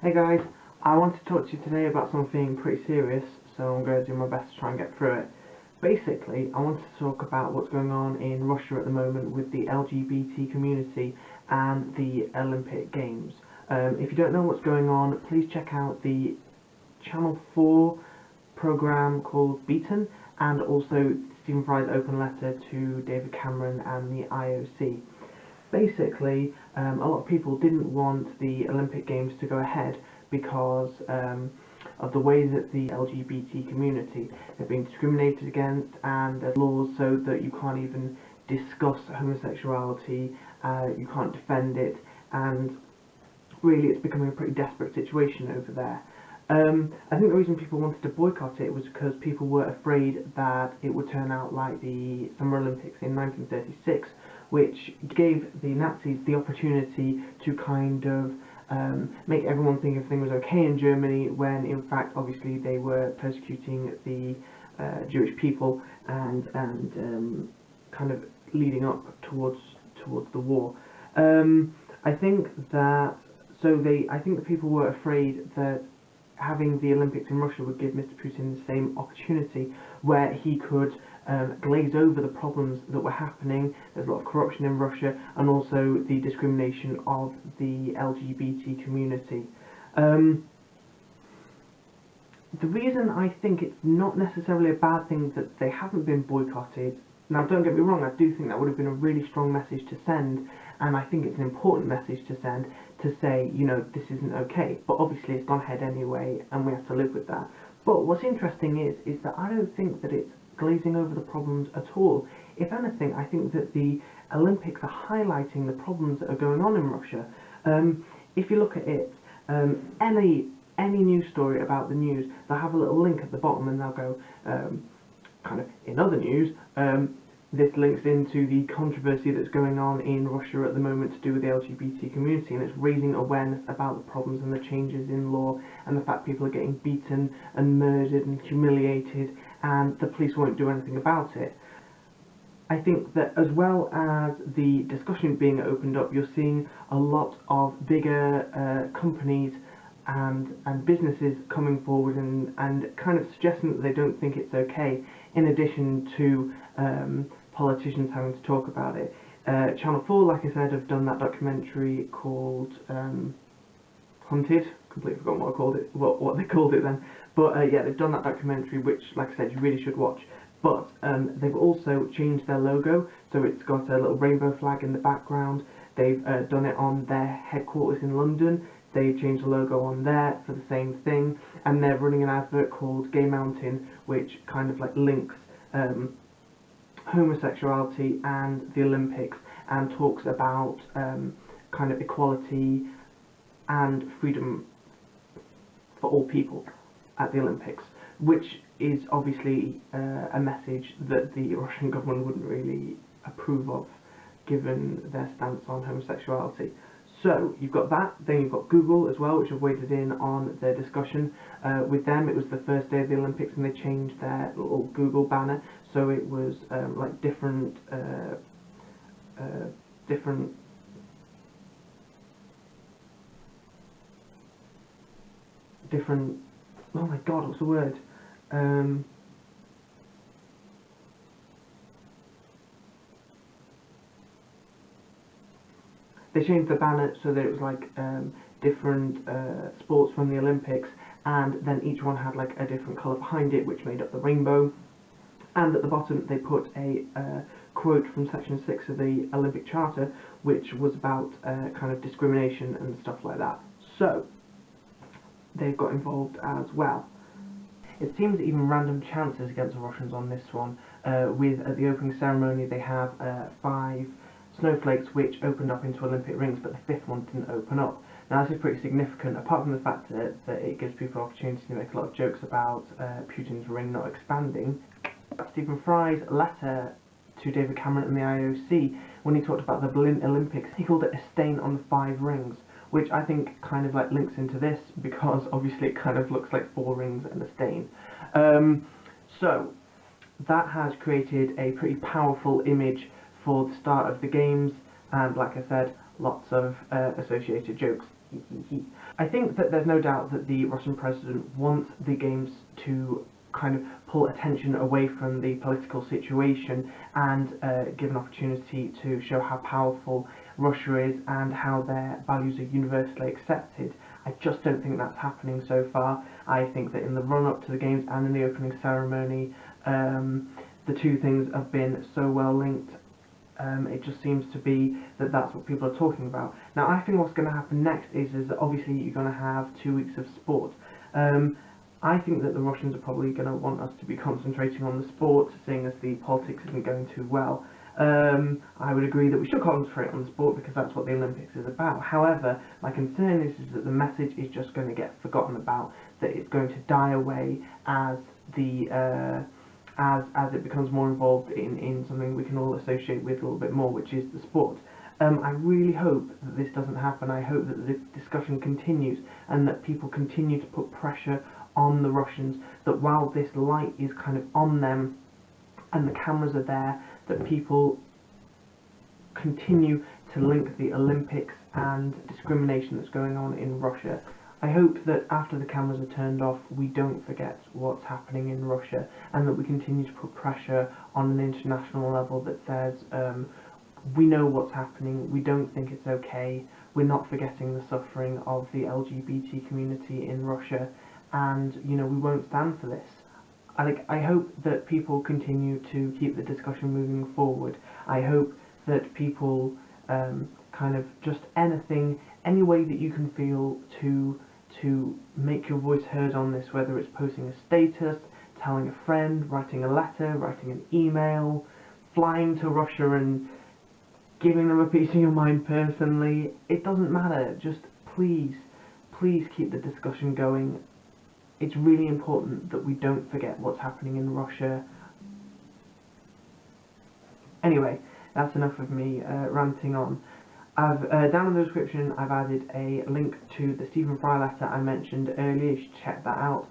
Hey guys, I want to talk to you today about something pretty serious, so I'm going to do my best to try and get through it. Basically, I wanted to talk about what's going on in Russia at the moment with the LGBT community and the Olympic Games. If you don't know what's going on, please check out the Channel 4 programme called Beaten, and also Stephen Fry's open letter to David Cameron and the IOC. Basically, a lot of people didn't want the Olympic Games to go ahead because of the way that the LGBT community have been discriminated against, and there's laws so that you can't even discuss homosexuality, you can't defend it, and really it's becoming a pretty desperate situation over there. I think the reason people wanted to boycott it was because people were afraid that it would turn out like the Summer Olympics in 1936, which gave the Nazis the opportunity to kind of make everyone think everything was okay in Germany, when in fact obviously they were persecuting the Jewish people and kind of leading up towards the war. I think that I think that people were afraid that having the Olympics in Russia would give Mr. Putin the same opportunity where he could glaze over the problems that were happening. There's a lot of corruption in Russia, and also the discrimination of the LGBT community. The reason I think it's not necessarily a bad thing that they haven't been boycotted, now don't get me wrong, I do think that would have been a really strong message to send, and I think it's an important message to send, to say, you know, this isn't okay, but obviously it's gone ahead anyway, and we have to live with that. But what's interesting is that I don't think that it's glazing over the problems at all. If anything, I think that the Olympics are highlighting the problems that are going on in Russia. If you look at it, any news story about the news, they'll have a little link at the bottom, and they'll go, kind of, in other news, this links into the controversy that's going on in Russia at the moment to do with the LGBT community, and it's raising awareness about the problems and the changes in law, and the fact people are getting beaten and murdered and humiliated, and the police won't do anything about it. I think that as well as the discussion being opened up, you're seeing a lot of bigger companies and businesses coming forward and kind of suggesting that they don't think it's okay, in addition to politicians having to talk about it. Channel 4, like I said, have done that documentary called Hunted. Completely forgotten what I called it, what they called it then. But yeah, they've done that documentary, which, like I said, you really should watch. But they've also changed their logo, so it's got a little rainbow flag in the background. They've done it on their headquarters in London. They changed the logo on there for the same thing, and they're running an advert called Gay Mountain, which kind of like links homosexuality and the Olympics, and talks about kind of equality and freedom for all people at the Olympics, which is obviously a message that the Russian government wouldn't really approve of, given their stance on homosexuality. So you've got that, then you've got Google as well, which have waded in on the discussion. With them, it was the first day of the Olympics, and they changed their little Google banner, so it was like different, oh my god, what's the word? They changed the banner so that it was like different sports from the Olympics, and then each one had like a different colour behind it, which made up the rainbow. And at the bottom they put a quote from section 6 of the Olympic Charter, which was about kind of discrimination and stuff like that. So they've got involved as well. It seems even random chances against the Russians on this one. With at the opening ceremony they have 5 snowflakes which opened up into Olympic rings, but the 5th one didn't open up. Now this is pretty significant, apart from the fact that it gives people opportunity to make a lot of jokes about Putin's ring not expanding. Stephen Fry's letter to David Cameron and the IOC, when he talked about the Berlin Olympics, he called it a stain on the 5 rings, which I think kind of like links into this, because obviously it kind of looks like 4 rings and a stain. So that has created a pretty powerful image for the start of the games, and like I said, lots of associated jokes. I think that there's no doubt that the Russian president wants the games to kind of pull attention away from the political situation and give an opportunity to show how powerful Russia is and how their values are universally accepted. I just don't think that's happening so far. I think that in the run-up to the games and in the opening ceremony, the two things have been so well linked. It just seems to be that that's what people are talking about. Now, I think what's going to happen next is that obviously you're going to have 2 weeks of sport. I think that the Russians are probably going to want us to be concentrating on the sport, seeing as the politics isn't going too well. I would agree that we should concentrate on the sport because that's what the Olympics is about. However, my concern is that the message is just going to get forgotten about, that it's going to die away as the as it becomes more involved in something we can all associate with a little bit more, which is the sport. I really hope that this doesn't happen. I hope that the discussion continues and that people continue to put pressure on the Russians, that while this light is kind of on them and the cameras are there, that people continue to link the Olympics and discrimination that's going on in Russia. I hope that after the cameras are turned off, we don't forget what's happening in Russia and that we continue to put pressure on an international level that says we know what's happening, we don't think it's okay, we're not forgetting the suffering of the LGBT community in Russia, and we won't stand for this. I hope that people continue to keep the discussion moving forward. I hope that people kind of just any way that you can feel to make your voice heard on this, whether it's posting a status, telling a friend, writing a letter, writing an email, flying to Russia and giving them a piece of your mind personally. It doesn't matter. Just please keep the discussion going. It's really important that we don't forget what's happening in Russia. Anyway, that's enough of me ranting on. I've down in the description I've added a link to the Stephen Fry letter I mentioned earlier. You should check that out.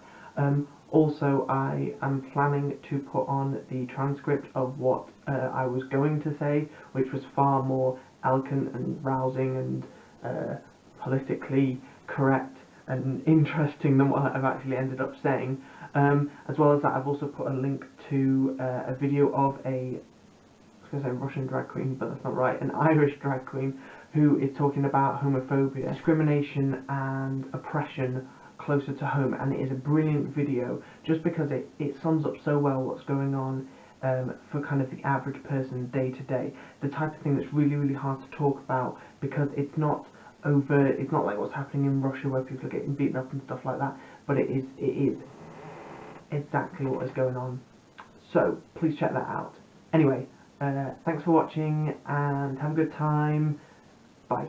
Also, I am planning to put on the transcript of what I was going to say, which was far more eloquent and rousing and politically correct and interesting than what I've actually ended up saying. As well as that, I've also put a link to a video of I was going to say Russian drag queen, but that's not right, an Irish drag queen who is talking about homophobia, discrimination and oppression closer to home, and it is a brilliant video just because it sums up so well what's going on for kind of the average person day to day, the type of thing that's really hard to talk about because it's not overt, it's not like what's happening in Russia where people are getting beaten up and stuff like that, but it is exactly what is going on. So please check that out. Anyway, thanks for watching and have a good time. Bye.